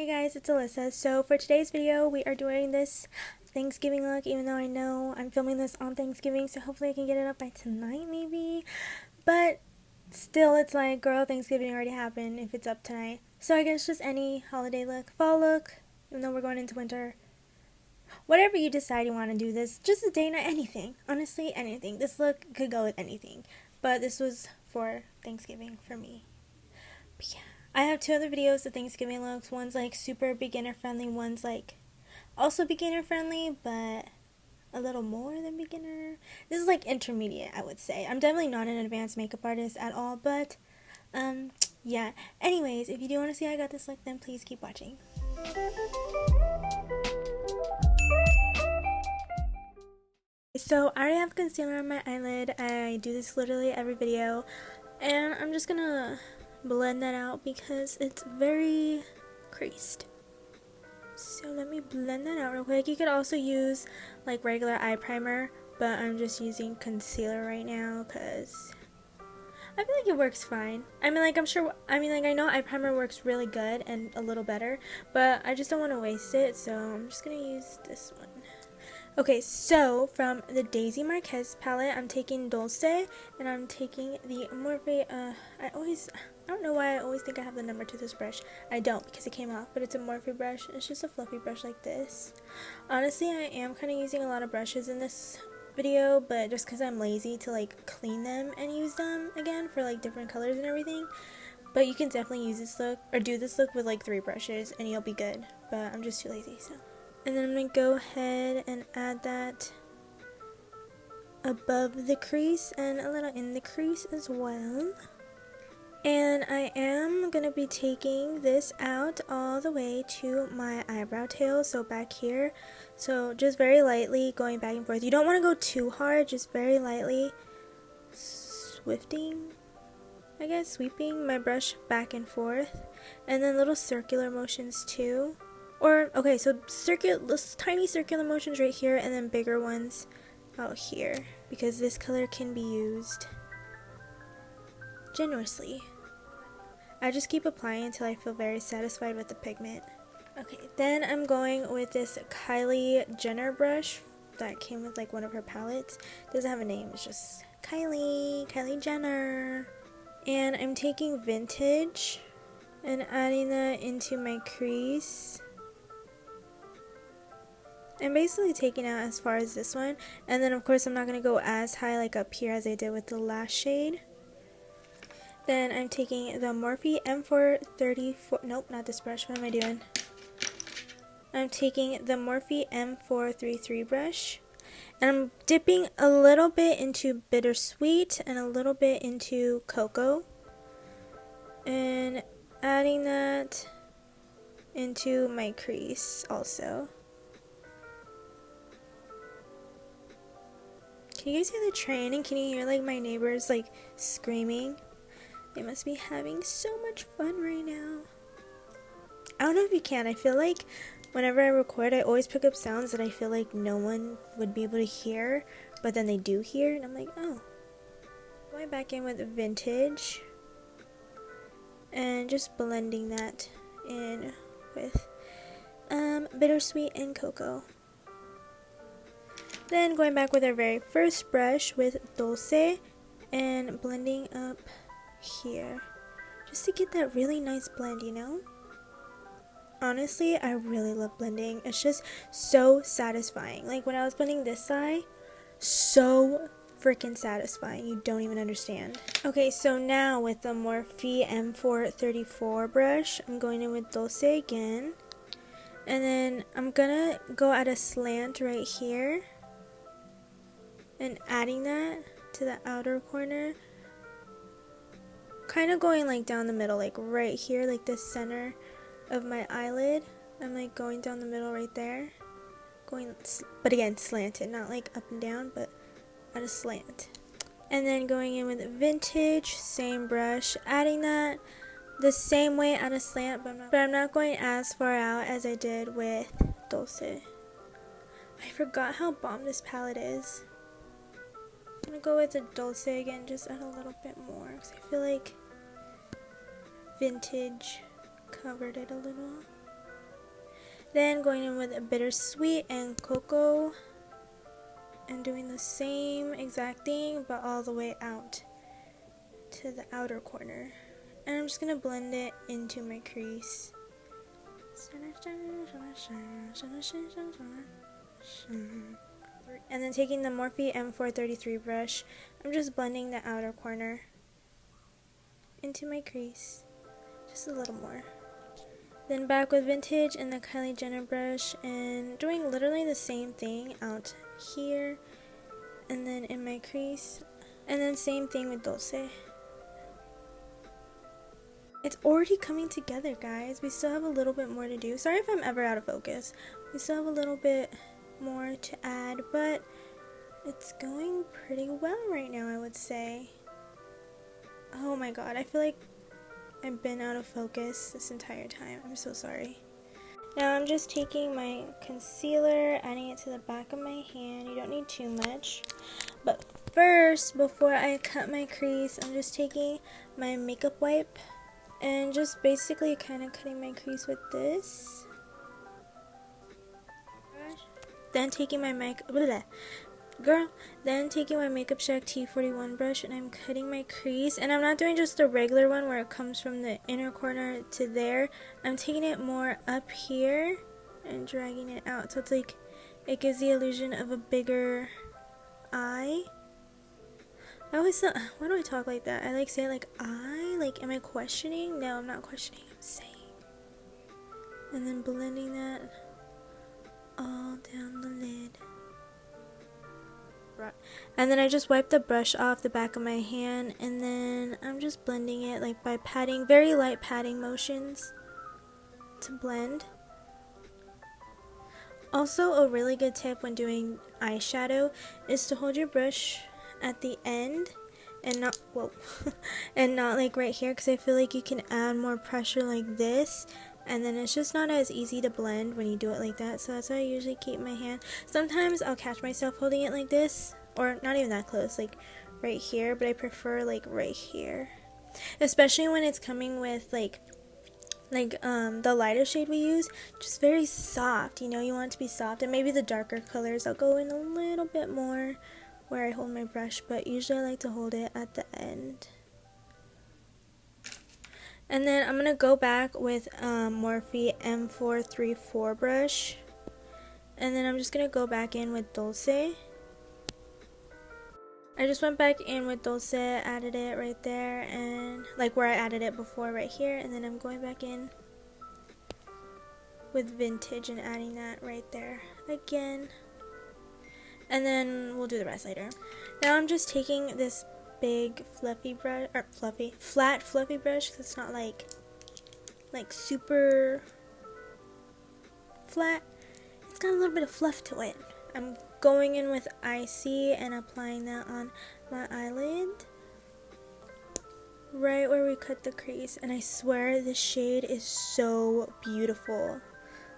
Hey guys, it's Alyssa. So for today's video, we are doing this Thanksgiving look, even though I know I'm filming this on Thanksgiving, so hopefully I can get it up by tonight maybe. But still, it's like, girl, Thanksgiving already happened if it's up tonight. So I guess just any holiday look, fall look, even though we're going into winter. Whatever you decide you want to do this, just a day night, anything. Honestly, anything. This look could go with anything. But this was for Thanksgiving for me. But yeah. I have two other videos of Thanksgiving looks. One's like super beginner friendly, one's like also beginner friendly, but a little more than beginner. This is like intermediate, I would say. I'm definitely not an advanced makeup artist at all, but yeah. Anyways, if you do want to see how I got this look, then please keep watching. So I already have concealer on my eyelid. I do this literally every video, and I'm just gonna blend that out because it's very creased. So let me blend that out real quick. You could also use like regular eye primer, but I'm just using concealer right now because I feel like it works fine. I mean, like, I know eye primer works really good and a little better, but I just don't want to waste it, so I'm just gonna use this one. Okay, so from the Daisy Marquez palette, I'm taking Dulce, and I'm taking the Morphe, I don't know why I always think I have the number to this brush. I don't, because it came off, but it's a Morphe brush. It's just a fluffy brush like this. Honestly, I am kind of using a lot of brushes in this video, but just because I'm lazy to like clean them and use them again for like different colors and everything. But you can definitely use this look, or do this look with like 3 brushes, and you'll be good. But I'm just too lazy, so. And then I'm going to go ahead and add that above the crease and a little in the crease as well. And I am going to be taking this out all the way to my eyebrow tail, so back here. So just very lightly going back and forth. You don't want to go too hard, just very lightly sweeping my brush back and forth. And then little circular motions too. Or, okay, so tiny circular motions right here, and then bigger ones out here, because this color can be used generously. I just keep applying until I feel very satisfied with the pigment. Okay, then I'm going with this Kylie Jenner brush that came with like one of her palettes. It doesn't have a name, it's just Kylie Jenner. And I'm taking Vintage and adding that into my crease. I'm basically taking out as far as this one, and then of course I'm not going to go as high like up here as I did with the last shade. Then I'm taking the Morphe M434, nope, not this brush, what am I doing? I'm taking the Morphe M433 brush, and I'm dipping a little bit into Bittersweet and a little bit into Cocoa, and adding that into my crease also. Can you guys hear the train, and can you hear like my neighbors like screaming? They must be having so much fun right now. I don't know if you can. I feel like whenever I record, I always pick up sounds that I feel like no one would be able to hear, but then they do hear, and I'm like, oh. Going back in with Vintage and just blending that in with Bittersweet and Cocoa. Then going back with our very first brush with Dulce and blending up here. Just to get that really nice blend, you know? Honestly, I really love blending. It's just so satisfying. Like when I was blending this side, so freaking satisfying. You don't even understand. Okay, so now with the Morphe M434 brush, I'm going in with Dulce again. And then I'm gonna go at a slant right here. And adding that to the outer corner, kind of going like down the middle, like right here, like the center of my eyelid. I'm like going down the middle right there, but again slanted, not like up and down, but at a slant. And then going in with Vintage, same brush, adding that the same way at a slant, but I'm not going as far out as I did with Dulce. I forgot how bomb this palette is. I'm going to go with the Dulce again, just add a little bit more, because I feel like Vintage covered it a little. Then going in with Bittersweet and Cocoa and doing the same exact thing but all the way out to the outer corner. And I'm just going to blend it into my crease. And then taking the Morphe M433 brush, I'm just blending the outer corner into my crease, just a little more. Then back with Vintage and the Kylie Jenner brush and doing literally the same thing out here and then in my crease, and then same thing with Dulce. It's already coming together, guys. We still have a little bit more to do. Sorry if I'm ever out of focus. We still have a little bit more to add, but it's going pretty well right now, I would say. Oh my god, I feel like I've been out of focus this entire time. I'm so sorry. Now I'm just taking my concealer, adding it to the back of my hand. You don't need too much. But first, before I cut my crease, I'm just taking my makeup wipe and just basically kind of cutting my crease with this. Then taking my makeup Shack T41 brush and I'm cutting my crease, and I'm not doing just the regular one where it comes from the inner corner to there. I'm taking it more up here and dragging it out, so it's like it gives the illusion of a bigger eye. I always thought, why do I talk like that? I like say it like I, like am I questioning? No, I'm not questioning, I'm saying. And then blending that all down the lid. And then I just wipe the brush off the back of my hand, and then I'm just blending it like by patting, very light patting motions to blend. Also, a really good tip when doing eyeshadow is to hold your brush at the end and not, whoa, and not like right here, because I feel like you can add more pressure like this, and then it's just not as easy to blend when you do it like that. So that's why I usually keep my hand. Sometimes I'll catch myself holding it like this, or not even that close, like right here, but I prefer like right here, especially when it's coming with like the lighter shade we use, just very soft, you know, you want it to be soft. And maybe the darker colors I'll go in a little bit more where I hold my brush, but usually I like to hold it at the end. And then I'm going to go back with Morphe M434 brush. And then I'm just going to go back in with Dulce. I just went back in with Dulce, added it right there, and like where I added it before right here. And then I'm going back in with Vintage and adding that right there again. And then we'll do the rest later. Now I'm just taking this big fluffy brush, or flat fluffy brush, because it's not like super flat. It's got a little bit of fluff to it. I'm going in with Icy and applying that on my eyelid, right where we cut the crease. And I swear this shade is so beautiful.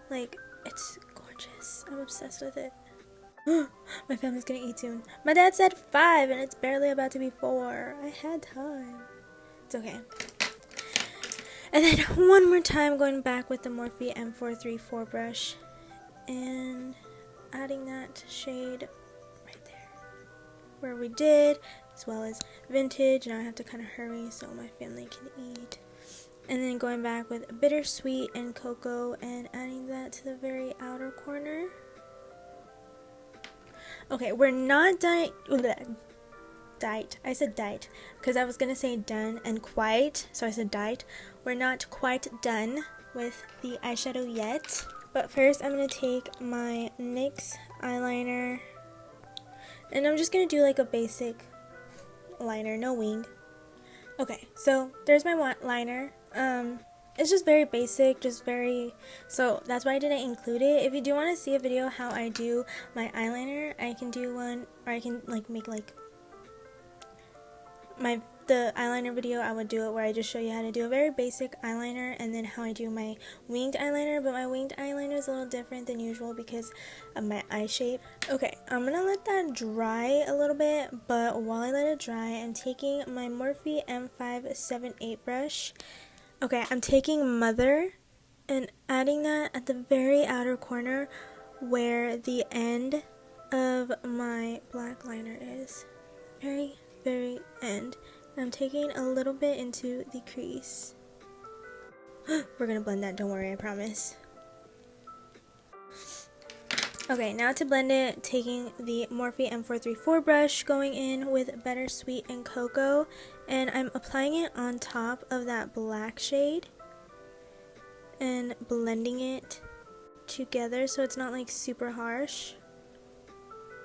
Like, it's gorgeous. I'm obsessed with it. My family's gonna eat soon. My dad said 5 and it's barely about to be 4. I had time. It's okay. And then one more time going back with the Morphe M434 brush and adding that shade right there where we did, as well as Vintage. Now I have to kind of hurry so my family can eat. And then going back with Bittersweet and Cocoa and adding that to the very outer corner. Okay, we're not I said diet because I was gonna say done and quite, so I said diet. We're not quite done with the eyeshadow yet, but first I'm gonna take my NYX eyeliner and I'm just gonna do like a basic liner, no wing. Okay, so there's my liner. It's just very basic, so that's why I didn't include it. If you do want to see a video how I do my eyeliner, I can do one, or I can like make like the eyeliner video. I would do it where I just show you how to do a very basic eyeliner and then how I do my winged eyeliner. But my winged eyeliner is a little different than usual because of my eye shape. Okay, I'm gonna let that dry a little bit, but while I let it dry, I'm taking my Morphe M578 brush. Okay, I'm taking Mother and adding that at the very outer corner where the end of my black liner is. Very end. I'm taking a little bit into the crease. We're gonna blend that, don't worry, I promise. Okay, now to blend it, taking the Morphe M434 brush, going in with Bittersweet and Cocoa, and I'm applying it on top of that black shade and blending it together so it's not like super harsh.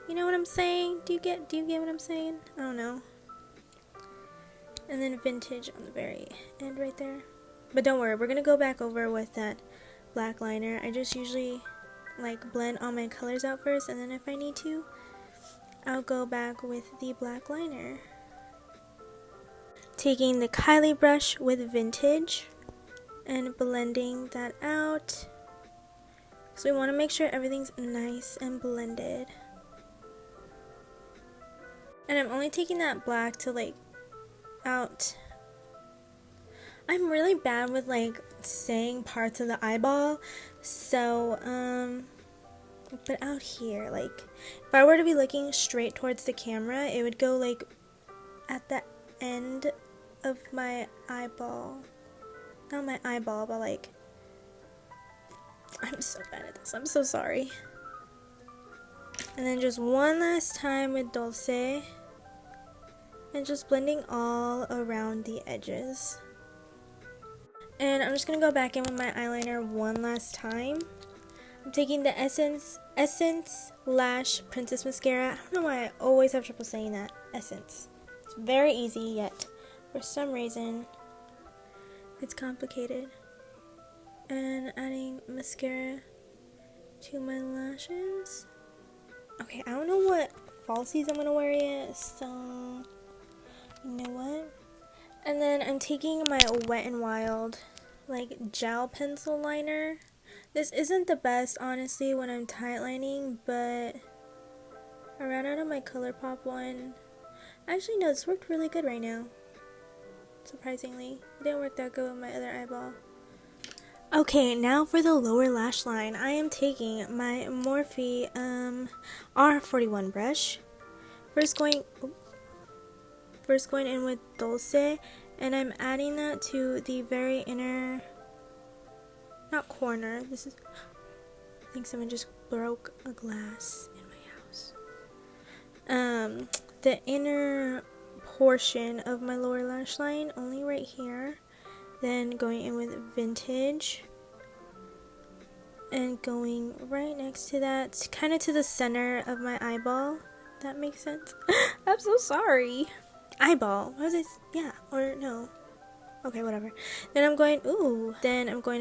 You know what I'm saying? Do you get what I'm saying? I don't know. And then Vintage on the very end right there. But don't worry, we're gonna go back over with that black liner. I just usually like blend all my colors out first, and then if I need to, I'll go back with the black liner. Taking the Kylie brush with Vintage and blending that out. So we want to make sure everything's nice and blended. And I'm only taking that black to like out. I'm really bad with like saying parts of the eyeball, so but out here, like if I were to be looking straight towards the camera, it would go like at the end of my eyeball. Not my eyeball, but like, I'm so bad at this, I'm so sorry. And then just one last time with Dulce and just blending all around the edges. And I'm just going to go back in with my eyeliner one last time. I'm taking the Essence Lash Princess Mascara. I don't know why I always have trouble saying that. Essence. It's very easy, yet for some reason it's complicated. And adding mascara to my lashes. Okay, I don't know what falsies I'm going to wear yet, so you know what? And then I'm taking my Wet n Wild like gel pencil liner. This isn't the best honestly when I'm tightlining, but I ran out of my ColourPop one. Actually no, this worked really good right now. Surprisingly. It didn't work that good with my other eyeball. Okay, now for the lower lash line. I am taking my Morphe R41 brush. First going in with Dulce, and I'm adding that to the very inner, not corner, this is, I think someone just broke a glass in my house. The inner portion of my lower lash line, only right here. Then going in with Vintage and going right next to that, kind of to the center of my eyeball. That makes sense. I'm so sorry. Eyeball. What was it? Yeah, or no. Okay, whatever. Then I'm going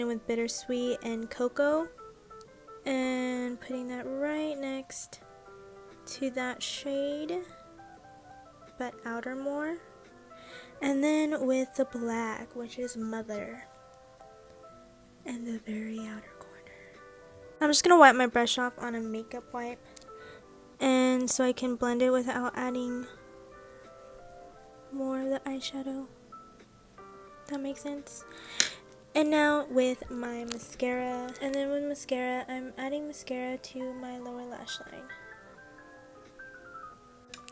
in with Bittersweet and Cocoa and putting that right next to that shade, but outer more. And then with the black, which is Mother, and the very outer corner. I'm just going to wipe my brush off on a makeup wipe, and so I can blend it without adding more of the eyeshadow. That makes sense. And now with my mascara, and then with mascara, I'm adding mascara to my lower lash line.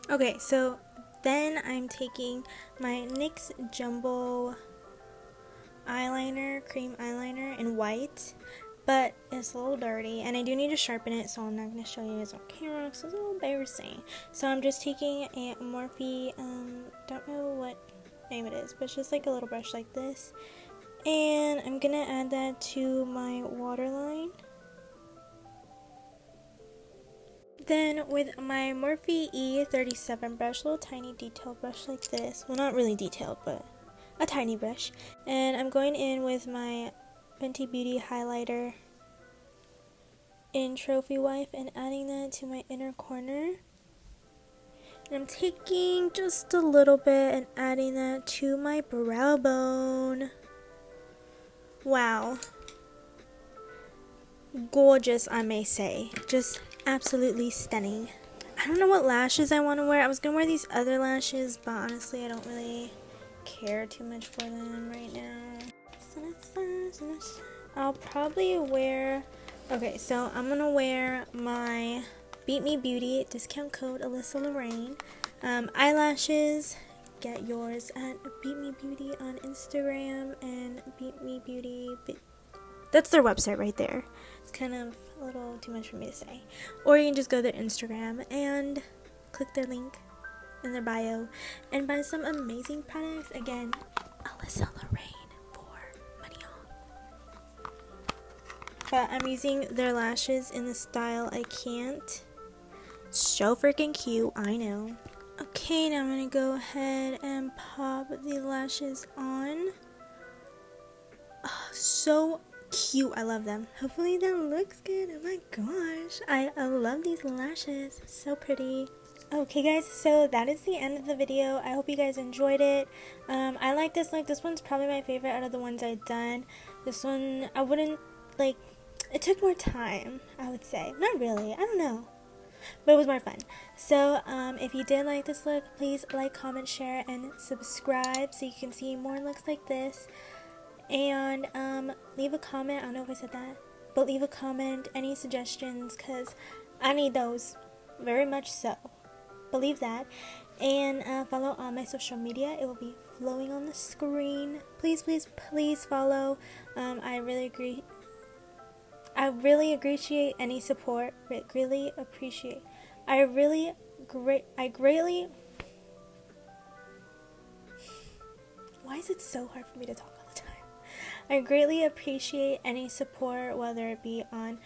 Okay, so then I'm taking my NYX Jumbo eyeliner, cream eyeliner in white, but it's a little dirty and I do need to sharpen it, so I'm not going to show you guys on camera because it's a little embarrassing. So I'm just taking a Morphe, don't know what name it is, but it's just like a little brush like this, and I'm going to add that to my waterline. Then with my Morphe E37 brush, little tiny detailed brush like this, well not really detailed, but a tiny brush, and I'm going in with my Fenty Beauty highlighter in Trophy Wife and adding that to my inner corner. And I'm taking just a little bit and adding that to my brow bone. Wow. Gorgeous, I may say. Just absolutely stunning. I don't know what lashes I want to wear. I was going to wear these other lashes, but honestly I don't really care too much for them right now. I'll probably wear, okay, so I'm gonna wear my Beat Me Beauty discount code alysaloraine eyelashes. Get yours at Beat Me Beauty on Instagram and Beat Me Beauty. That's their website right there. It's kind of a little too much for me to say. Or you can just go to their Instagram and click their link in their bio and buy some amazing products. Again, alysaloraine for money off. But I'm using their lashes in the style I Can't. So freaking cute, I know. Okay, now I'm gonna go ahead and pop the lashes on. Oh, so cute. I love them. Hopefully that looks good. Oh my gosh, I love these lashes. So pretty. Okay guys, so that is the end of the video. I hope you guys enjoyed it. I like this look. This one's probably my favorite out of the ones I've done. This one, I wouldn't, like, it took more time, I would say. Not really, I don't know, but it was more fun. So if you did like this look, please like, comment, share, and subscribe so you can see more looks like this. And leave a comment. I don't know if I said that, but leave a comment, any suggestions, because I need those very much so. Believe that. And follow all my social media. It will be flowing on the screen. Please, please, please follow. I really appreciate any support. Greatly appreciate. I greatly. Why is it so hard for me to talk all the time? I greatly appreciate any support, whether it be on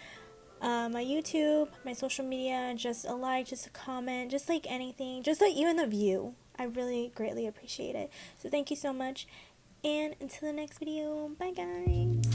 my YouTube, my social media, just a like, just a comment, just like anything, just like even a view. I really greatly appreciate it. So thank you so much, and until the next video, bye guys.